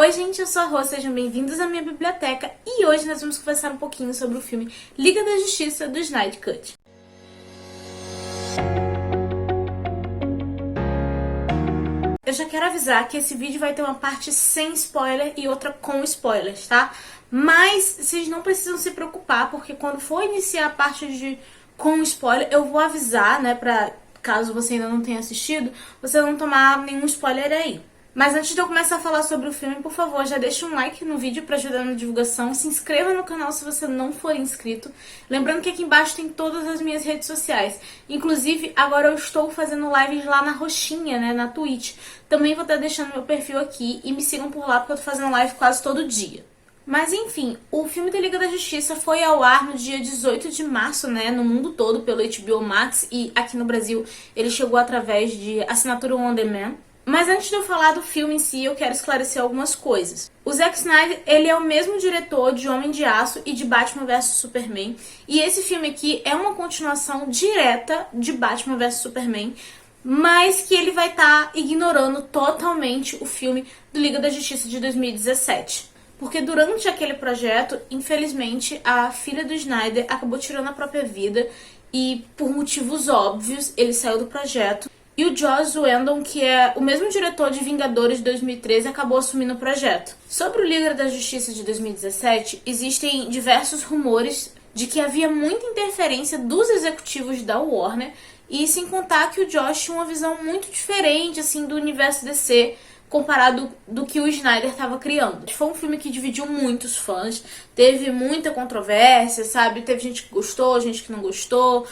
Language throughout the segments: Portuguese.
Oi gente, eu sou a Rô, sejam bem-vindos à minha biblioteca e hoje nós vamos conversar um pouquinho sobre o filme Liga da Justiça do Snyder Cut. Eu já quero avisar que esse vídeo vai ter uma parte sem spoiler e outra com spoilers, tá? Mas vocês não precisam se preocupar, porque quando for iniciar a parte com spoiler, eu vou avisar, né, pra caso você ainda não tenha assistido, você não tomar nenhum spoiler aí. Mas antes de eu começar a falar sobre o filme, por favor, já deixa um like no vídeo pra ajudar na divulgação. Se inscreva no canal se você não for inscrito. Lembrando que aqui embaixo tem todas as minhas redes sociais. Inclusive, agora eu estou fazendo lives lá na Roxinha, né, na Twitch. Também vou estar deixando meu perfil aqui e me sigam por lá porque eu tô fazendo live quase todo dia. Mas enfim, o filme da Liga da Justiça foi ao ar no dia 18 de março, né, no mundo todo pelo HBO Max e aqui no Brasil ele chegou através de assinatura On Demand. Mas antes de eu falar do filme em si, eu quero esclarecer algumas coisas. O Zack Snyder, ele é o mesmo diretor de Homem de Aço e de Batman vs Superman. E esse filme aqui é uma continuação direta de Batman vs Superman, mas que ele vai estar ignorando totalmente o filme do Liga da Justiça de 2017. Porque durante aquele projeto, infelizmente, a filha do Snyder acabou tirando a própria vida e, por motivos óbvios, ele saiu do projeto. E o Joss Whedon, que é o mesmo diretor de Vingadores de 2013, acabou assumindo o projeto. Sobre o Liga da Justiça de 2017, existem diversos rumores de que havia muita interferência dos executivos da Warner, e sem contar que o Joss tinha uma visão muito diferente assim do universo DC comparado do que o Snyder estava criando. Foi um filme que dividiu muitos fãs, teve muita controvérsia, sabe? Teve gente que gostou, gente que não gostou.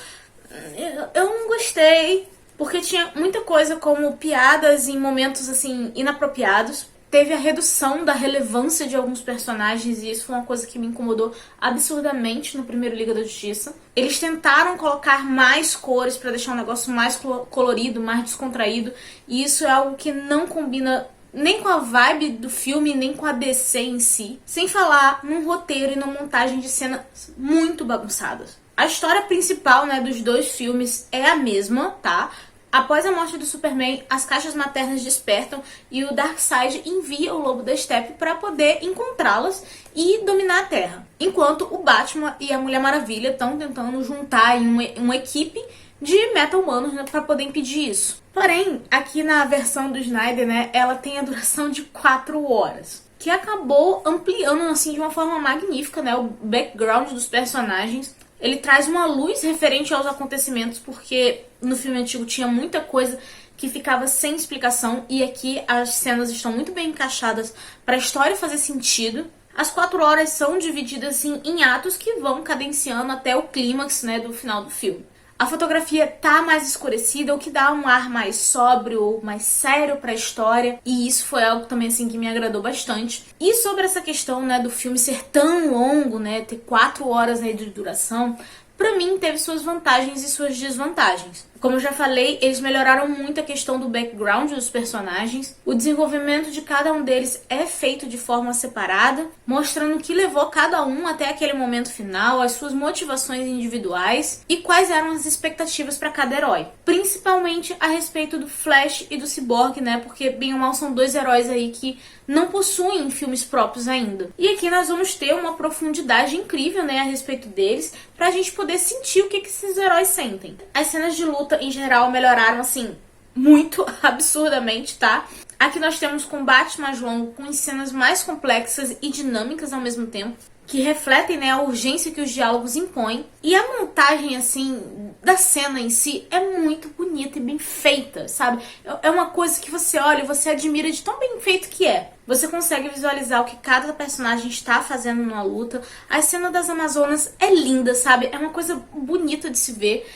Eu não gostei, porque tinha muita coisa como piadas em momentos, assim, inapropriados. Teve a redução da relevância de alguns personagens e isso foi uma coisa que me incomodou absurdamente no primeiro Liga da Justiça. Eles tentaram colocar mais cores pra deixar um negócio mais colorido, mais descontraído, e isso é algo que não combina nem com a vibe do filme, nem com a DC em si. Sem falar num roteiro e numa montagem de cenas muito bagunçadas. A história principal, né, dos dois filmes é a mesma, tá? Após a morte do Superman, as caixas maternas despertam e o Darkseid envia o Lobo da Steppe para poder encontrá-las e dominar a Terra. Enquanto o Batman e a Mulher Maravilha estão tentando juntar em uma equipe de meta-humanos, né, para poder impedir isso. Porém, aqui na versão do Snyder, né, ela tem a duração de 4 horas. Que acabou ampliando assim de uma forma magnífica, né, o background dos personagens. Ele traz uma luz referente aos acontecimentos, porque no filme antigo tinha muita coisa que ficava sem explicação, e aqui as cenas estão muito bem encaixadas para a história fazer sentido. As 4 horas são divididas assim, em atos que vão cadenciando até o clímax, né, do final do filme. A fotografia tá mais escurecida, o que dá um ar mais sóbrio, mais sério pra história, e isso foi algo também assim que me agradou bastante. E sobre essa questão, né, do filme ser tão longo, né, ter 4 horas aí de duração, pra mim teve suas vantagens e suas desvantagens. Como eu já falei, eles melhoraram muito a questão do background dos personagens. O desenvolvimento de cada um deles é feito de forma separada, mostrando o que levou cada um até aquele momento final, as suas motivações individuais e quais eram as expectativas para cada herói. Principalmente a respeito do Flash e do Cyborg, né? Porque bem ou mal são dois heróis aí que não possuem filmes próprios ainda. E aqui nós vamos ter uma profundidade incrível, né, a respeito deles, pra gente poder sentir o que esses heróis sentem. As cenas de luta em geral melhoraram assim muito absurdamente, tá? Aqui nós temos combate mais longo, com cenas mais complexas e dinâmicas ao mesmo tempo, que refletem, né, a urgência que os diálogos impõem. E a montagem, assim, da cena em si é muito bonita e bem feita, sabe? É uma coisa que você olha e você admira de tão bem feito que é. Você consegue visualizar o que cada personagem está fazendo numa luta. A cena das Amazonas é linda, sabe? É uma coisa bonita de se ver.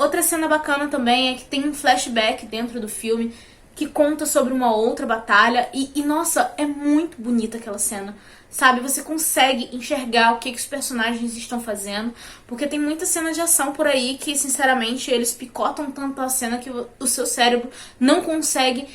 Outra cena bacana também é que tem um flashback dentro do filme que conta sobre uma outra batalha e nossa, é muito bonita aquela cena, sabe? Você consegue enxergar o que os personagens estão fazendo, porque tem muita cena de ação por aí que, sinceramente, eles picotam tanto a cena que o seu cérebro não consegue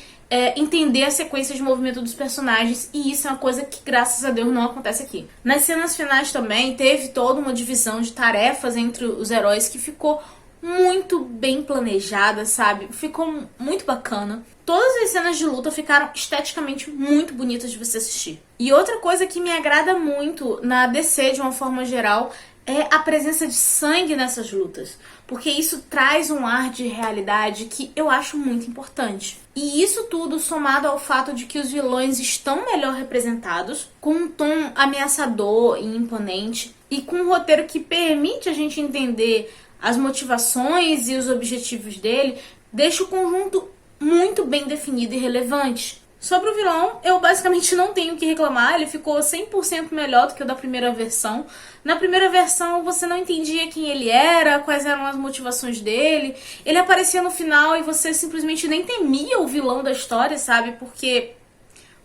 entender a sequência de movimento dos personagens, e isso é uma coisa que, graças a Deus, não acontece aqui. Nas cenas finais também teve toda uma divisão de tarefas entre os heróis que ficou muito bem planejada, sabe? Ficou muito bacana. Todas as cenas de luta ficaram esteticamente muito bonitas de você assistir. E outra coisa que me agrada muito na DC de uma forma geral é a presença de sangue nessas lutas, porque isso traz um ar de realidade que eu acho muito importante. E isso tudo somado ao fato de que os vilões estão melhor representados, com um tom ameaçador e imponente, e com um roteiro que permite a gente entender as motivações e os objetivos dele, deixa o conjunto muito bem definido e relevante. Sobre o vilão, eu basicamente não tenho o que reclamar, ele ficou 100% melhor do que o da primeira versão. Na primeira versão você não entendia quem ele era, quais eram as motivações dele, ele aparecia no final e você simplesmente nem temia o vilão da história, sabe? Porque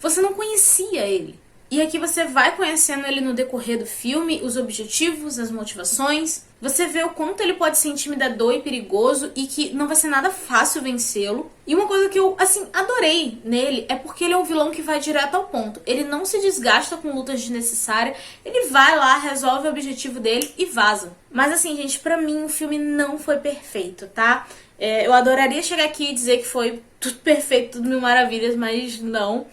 você não conhecia ele. E aqui você vai conhecendo ele no decorrer do filme, os objetivos, as motivações. Você vê o quanto ele pode ser intimidador e perigoso e que não vai ser nada fácil vencê-lo. E uma coisa que eu, adorei nele é porque ele é um vilão que vai direto ao ponto. Ele não se desgasta com lutas desnecessárias, ele vai lá, resolve o objetivo dele e vaza. Mas gente, pra mim o filme não foi perfeito, tá? Eu adoraria chegar aqui e dizer que foi tudo perfeito, tudo mil maravilhas, mas não.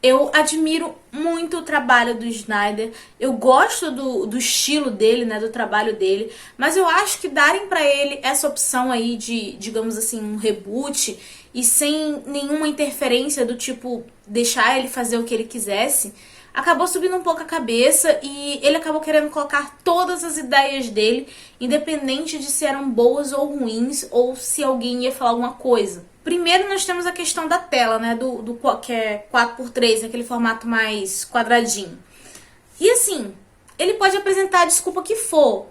Eu admiro muito o trabalho do Snyder, eu gosto do estilo dele, né, do trabalho dele, mas eu acho que darem pra ele essa opção aí de, digamos assim, um reboot e sem nenhuma interferência do tipo deixar ele fazer o que ele quisesse, acabou subindo um pouco a cabeça e ele acabou querendo colocar todas as ideias dele, independente de se eram boas ou ruins, ou se alguém ia falar alguma coisa. Primeiro nós temos a questão da tela, né, do que é 4x3, aquele formato mais quadradinho. E ele pode apresentar a desculpa que for,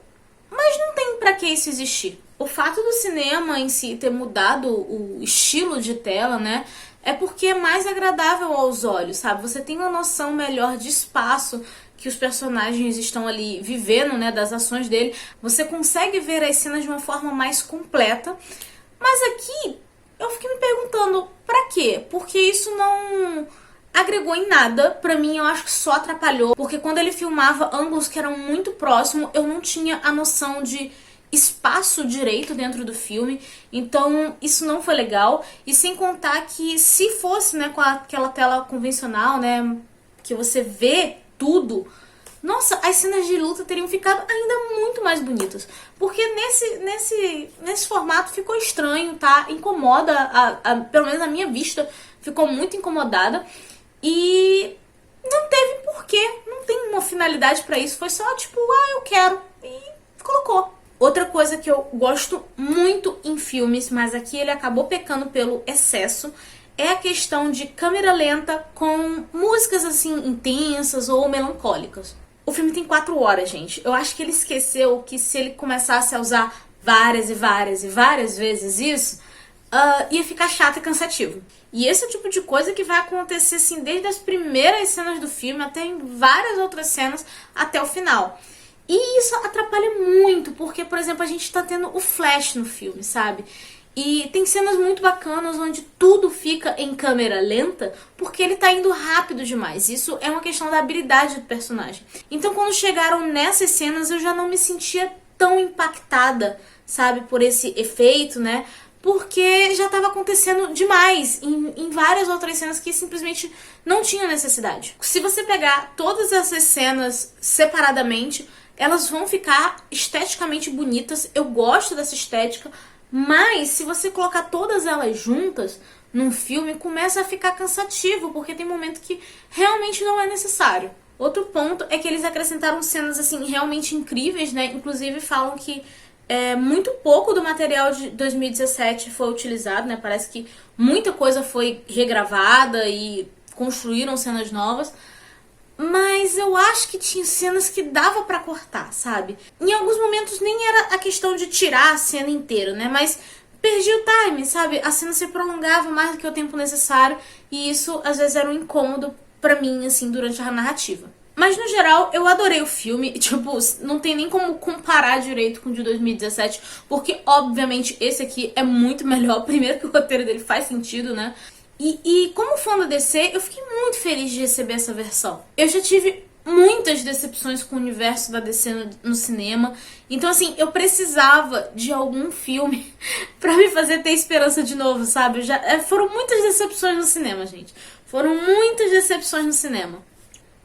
mas não tem pra que isso existir. O fato do cinema em si ter mudado o estilo de tela, né, é porque é mais agradável aos olhos, sabe? Você tem uma noção melhor de espaço que os personagens estão ali vivendo, né, das ações dele. Você consegue ver as cenas de uma forma mais completa, mas aqui eu fiquei me perguntando, pra quê? Porque isso não agregou em nada. Pra mim, eu acho que só atrapalhou. Porque quando ele filmava ângulos que eram muito próximos, eu não tinha a noção de espaço direito dentro do filme. Então, isso não foi legal. E sem contar que se fosse, né, com aquela tela convencional, né, que você vê tudo, nossa, as cenas de luta teriam ficado ainda muito mais bonitas. Porque nesse formato ficou estranho, tá? Incomoda, pelo menos a minha vista ficou muito incomodada. E não teve porquê, não tem uma finalidade pra isso. Foi só tipo, eu quero. E colocou. Outra coisa que eu gosto muito em filmes, mas aqui ele acabou pecando pelo excesso, é a questão de câmera lenta com músicas intensas ou melancólicas. O filme tem 4 horas, gente. Eu acho que ele esqueceu que se ele começasse a usar várias e várias e várias vezes isso, ia ficar chato e cansativo. E esse é o tipo de coisa que vai acontecer desde as primeiras cenas do filme até em várias outras cenas até o final. E isso atrapalha muito, porque, por exemplo, a gente tá tendo o Flash no filme, sabe? E tem cenas muito bacanas onde tudo fica em câmera lenta porque ele tá indo rápido demais. Isso é uma questão da habilidade do personagem. Então quando chegaram nessas cenas eu já não me sentia tão impactada, sabe, por esse efeito, né? Porque já estava acontecendo demais em várias outras cenas que simplesmente não tinham necessidade. Se você pegar todas essas cenas separadamente, elas vão ficar esteticamente bonitas. Eu gosto dessa estética. Mas, se você colocar todas elas juntas num filme, começa a ficar cansativo, porque tem momento que realmente não é necessário. Outro ponto é que eles acrescentaram cenas, realmente incríveis, né? Inclusive falam que muito pouco do material de 2017 foi utilizado, né? Parece que muita coisa foi regravada e construíram cenas novas. Mas eu acho que tinha cenas que dava pra cortar, sabe? Em alguns momentos nem era a questão de tirar a cena inteira, né? Mas perdi o time, sabe? A cena se prolongava mais do que o tempo necessário e isso às vezes era um incômodo pra mim, durante a narrativa. Mas no geral, eu adorei o filme, tipo, não tem nem como comparar direito com o de 2017, porque obviamente esse aqui é muito melhor. Primeiro que o roteiro dele faz sentido, né? E como fã da DC, eu fiquei muito feliz de receber essa versão. Eu já tive muitas decepções com o universo da DC no cinema. Então, assim, eu precisava de algum filme pra me fazer ter esperança de novo, sabe? Foram muitas decepções no cinema, gente. Foram muitas decepções no cinema.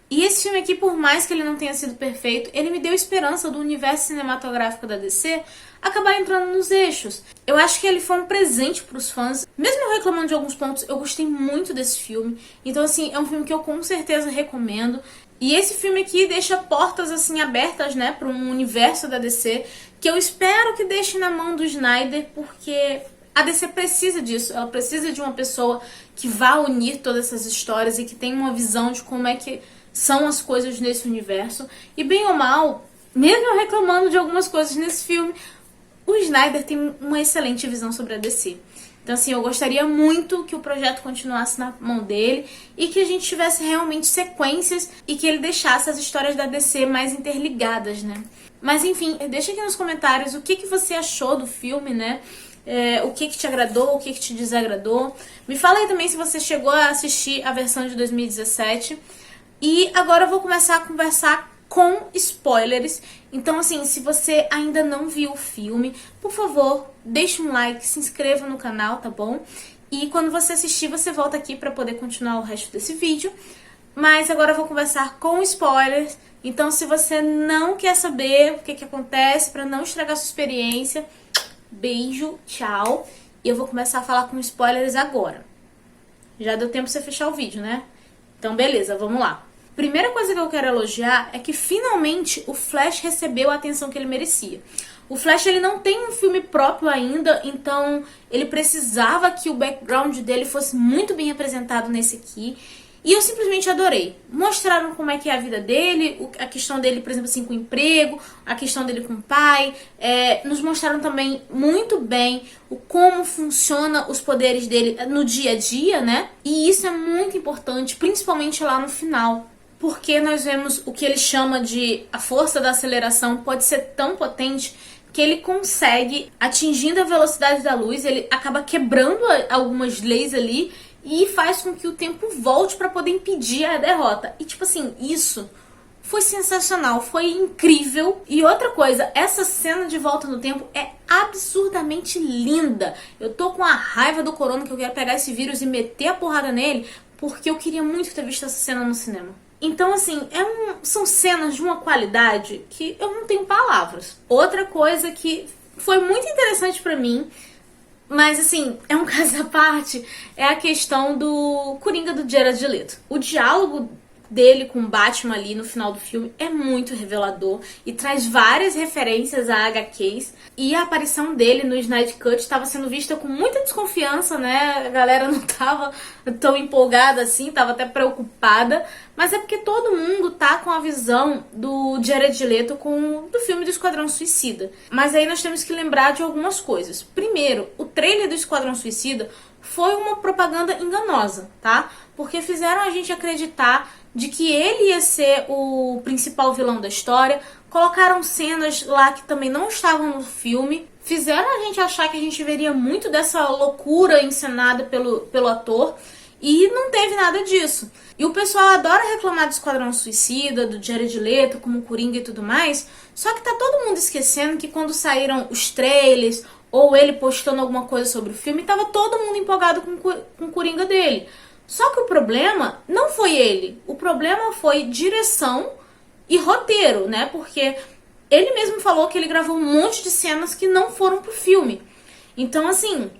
E esse filme aqui, por mais que ele não tenha sido perfeito, ele me deu esperança do universo cinematográfico da DC acabar entrando nos eixos. Eu acho que ele foi um presente pros fãs. Mesmo eu reclamando de alguns pontos, eu gostei muito desse filme. Então, assim, é um filme que eu com certeza recomendo. E esse filme aqui deixa portas, assim, abertas, né, para um universo da DC, que eu espero que deixe na mão do Snyder, porque a DC precisa disso. Ela precisa de uma pessoa que vá unir todas essas histórias e que tenha uma visão de como é que são as coisas nesse universo. E bem ou mal, mesmo eu reclamando de algumas coisas nesse filme, o Snyder tem uma excelente visão sobre a DC. Então, assim, eu gostaria muito que o projeto continuasse na mão dele e que a gente tivesse realmente sequências e que ele deixasse as histórias da DC mais interligadas, né? Mas, enfim, deixa aqui nos comentários o que você achou do filme, né? O que te agradou, o que te desagradou. Me fala aí também se você chegou a assistir a versão de 2017. E agora eu vou começar a conversar com spoilers. Então, assim, se você ainda não viu o filme, por favor, deixe um like, se inscreva no canal, tá bom? E quando você assistir, você volta aqui pra poder continuar o resto desse vídeo. Mas agora eu vou conversar com spoilers. Então, se você não quer saber o que acontece, pra não estragar sua experiência, beijo, tchau. E eu vou começar a falar com spoilers agora. Já deu tempo pra você fechar o vídeo, né? Então, beleza, vamos lá. Primeira coisa que eu quero elogiar é que finalmente o Flash recebeu a atenção que ele merecia. O Flash ele não tem um filme próprio ainda, então ele precisava que o background dele fosse muito bem representado nesse aqui. E eu simplesmente adorei. Mostraram como é que é a vida dele, a questão dele, por exemplo, assim, com o emprego, a questão dele com o pai. Nos mostraram também muito bem como funciona os poderes dele no dia a dia, né? E isso é muito importante, principalmente lá no final. Porque nós vemos o que ele chama de a força da aceleração pode ser tão potente que ele consegue, atingindo a velocidade da luz, ele acaba quebrando algumas leis ali e faz com que o tempo volte para poder impedir a derrota. E tipo assim, isso foi sensacional, foi incrível. E outra coisa, essa cena de volta no tempo é absurdamente linda. Eu tô com a raiva do corona que eu quero pegar esse vírus e meter a porrada nele, porque eu queria muito ter visto essa cena no cinema. Então, assim, são cenas de uma qualidade que eu não tenho palavras. Outra coisa que foi muito interessante pra mim, mas, assim, é um caso à parte, é a questão do Coringa do Jared Leto. O diálogo dele com o Batman ali no final do filme é muito revelador e traz várias referências a HQs. E a aparição dele no Snyder Cut estava sendo vista com muita desconfiança, né? A galera não tava tão empolgada assim, tava até preocupada. Mas é porque todo mundo tá com a visão do Jared Leto do filme do Esquadrão Suicida. Mas aí nós temos que lembrar de algumas coisas. Primeiro, o trailer do Esquadrão Suicida foi uma propaganda enganosa, tá? Porque fizeram a gente acreditar de que ele ia ser o principal vilão da história, colocaram cenas lá que também não estavam no filme, fizeram a gente achar que a gente veria muito dessa loucura encenada pelo ator, e não teve nada disso. E o pessoal adora reclamar do Esquadrão Suicida, do Jared Leto como Coringa e tudo mais, só que tá todo mundo esquecendo que quando saíram os trailers, ou ele postando alguma coisa sobre o filme, tava todo mundo empolgado com o Coringa dele. Só que o problema não foi ele. O problema foi direção e roteiro, né? Porque ele mesmo falou que ele gravou um monte de cenas que não foram pro filme. Então, assim,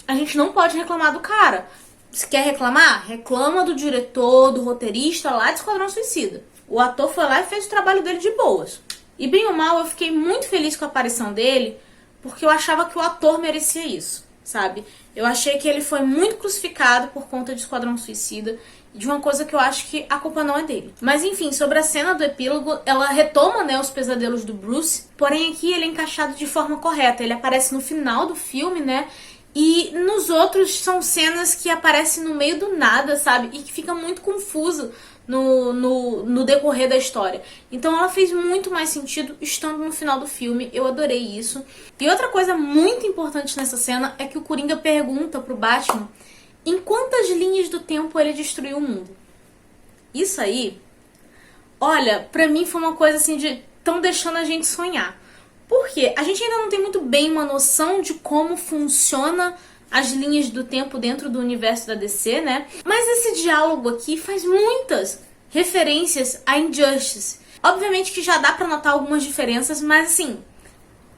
a gente não pode reclamar do cara. Se quer reclamar, reclama do diretor, do roteirista lá de Esquadrão Suicida. O ator foi lá e fez o trabalho dele de boas. E bem ou mal, eu fiquei muito feliz com a aparição dele, porque eu achava que o ator merecia isso, sabe? Eu achei que ele foi muito crucificado por conta de Esquadrão Suicida, de uma coisa que eu acho que a culpa não é dele. Mas enfim, sobre a cena do epílogo, ela retoma, né, os pesadelos do Bruce, porém aqui ele é encaixado de forma correta. Ele aparece no final do filme, né? E nos outros são cenas que aparecem no meio do nada, sabe? E que fica muito confuso no decorrer da história. Então ela fez muito mais sentido estando no final do filme. Eu adorei isso. E outra coisa muito importante nessa cena é que o Coringa pergunta pro Batman em quantas linhas do tempo ele destruiu o mundo. Isso aí Olha, pra mim foi uma coisa assim de tão deixando a gente sonhar. Por quê? A gente ainda não tem muito bem uma noção de como funciona as linhas do tempo dentro do universo da DC, né? Mas esse diálogo aqui faz muitas referências a Injustice. Obviamente que já dá pra notar algumas diferenças, mas assim,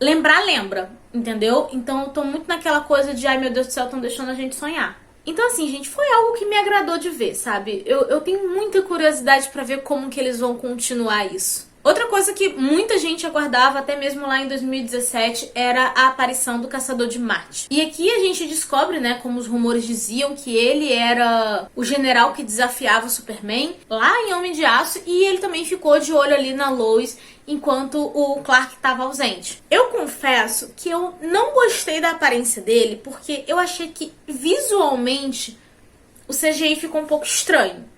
lembrar lembra, entendeu? Então eu tô muito naquela coisa de, ai meu Deus do céu, estão deixando a gente sonhar. Então assim, gente, foi algo que me agradou de ver, sabe? Eu tenho muita curiosidade pra ver como que eles vão continuar isso. Outra coisa que muita gente aguardava, até mesmo lá em 2017, era a aparição do Caçador de Marte. E aqui a gente descobre, né, como os rumores diziam, que ele era o general que desafiava o Superman lá em Homem de Aço, e ele também ficou de olho ali na Lois enquanto o Clark estava ausente. Eu confesso que eu não gostei da aparência dele, porque eu achei que visualmente o CGI ficou um pouco estranho.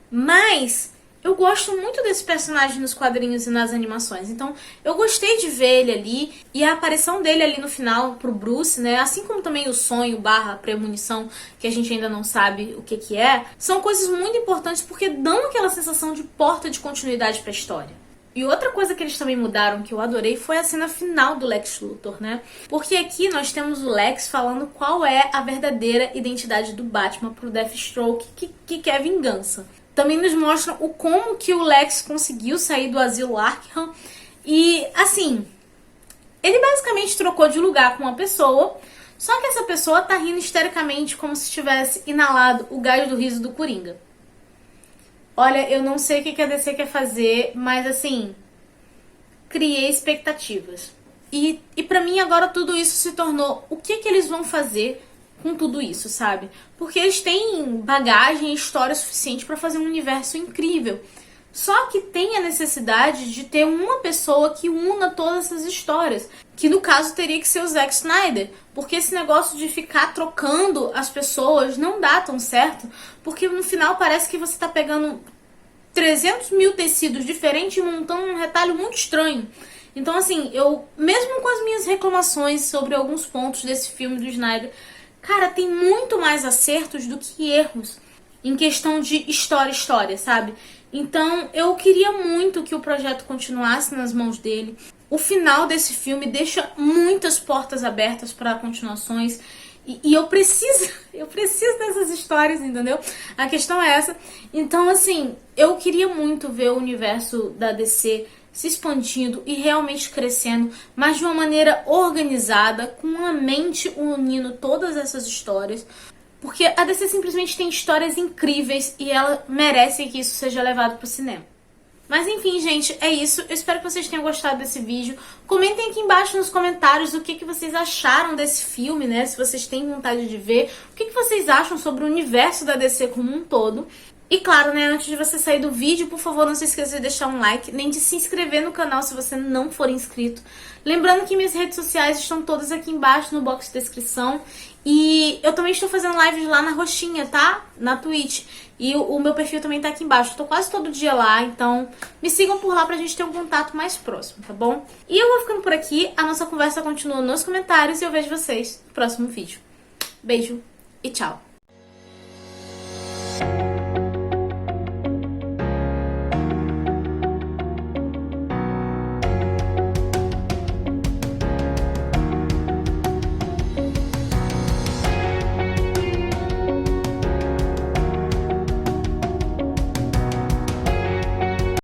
Mas eu gosto muito desse personagem nos quadrinhos e nas animações. Então, eu gostei de ver ele ali. E a aparição dele ali no final pro Bruce, né? Assim como também o sonho / premonição, que a gente ainda não sabe o que é. São coisas muito importantes porque dão aquela sensação de porta de continuidade pra história. E outra coisa que eles também mudaram, que eu adorei, foi a cena final do Lex Luthor, né? Porque aqui nós temos o Lex falando qual é a verdadeira identidade do Batman pro Deathstroke, que quer vingança. Também nos mostram o como que o Lex conseguiu sair do asilo Arkham. E, assim, ele basicamente trocou de lugar com uma pessoa, só que essa pessoa tá rindo histericamente como se tivesse inalado o gás do riso do Coringa. Olha, eu não sei o que a DC quer fazer, mas, assim, criei expectativas. E pra mim agora tudo isso se tornou o que eles vão fazer com tudo isso, sabe? Porque eles têm bagagem e história suficiente pra fazer um universo incrível. Só que tem a necessidade de ter uma pessoa que una todas essas histórias. Que no caso teria que ser o Zack Snyder. Porque esse negócio de ficar trocando as pessoas não dá tão certo. Porque no final parece que você tá pegando 300 mil tecidos diferentes e montando um retalho muito estranho. Então assim, eu, mesmo com as minhas reclamações sobre alguns pontos desse filme do Snyder, cara, tem muito mais acertos do que erros em questão de história, sabe? Então, eu queria muito que o projeto continuasse nas mãos dele. O final desse filme deixa muitas portas abertas para continuações. E eu preciso dessas histórias, entendeu? A questão é essa. Então, assim, eu queria muito ver o universo da DC se expandindo e realmente crescendo, mas de uma maneira organizada, com a mente unindo todas essas histórias. Porque a DC simplesmente tem histórias incríveis e ela merece que isso seja levado pro cinema. Mas enfim, gente, é isso. Eu espero que vocês tenham gostado desse vídeo. Comentem aqui embaixo nos comentários o que vocês acharam desse filme, né? Se vocês têm vontade de ver. O que vocês acham sobre o universo da DC como um todo. E claro, né, antes de você sair do vídeo, por favor, não se esqueça de deixar um like, nem de se inscrever no canal se você não for inscrito. Lembrando que minhas redes sociais estão todas aqui embaixo no box de descrição. E eu também estou fazendo lives lá na roxinha, tá? Na Twitch. E o meu perfil também tá aqui embaixo. Eu tô quase todo dia lá, então me sigam por lá pra gente ter um contato mais próximo, tá bom? E eu vou ficando por aqui, a nossa conversa continua nos comentários e eu vejo vocês no próximo vídeo. Beijo e tchau!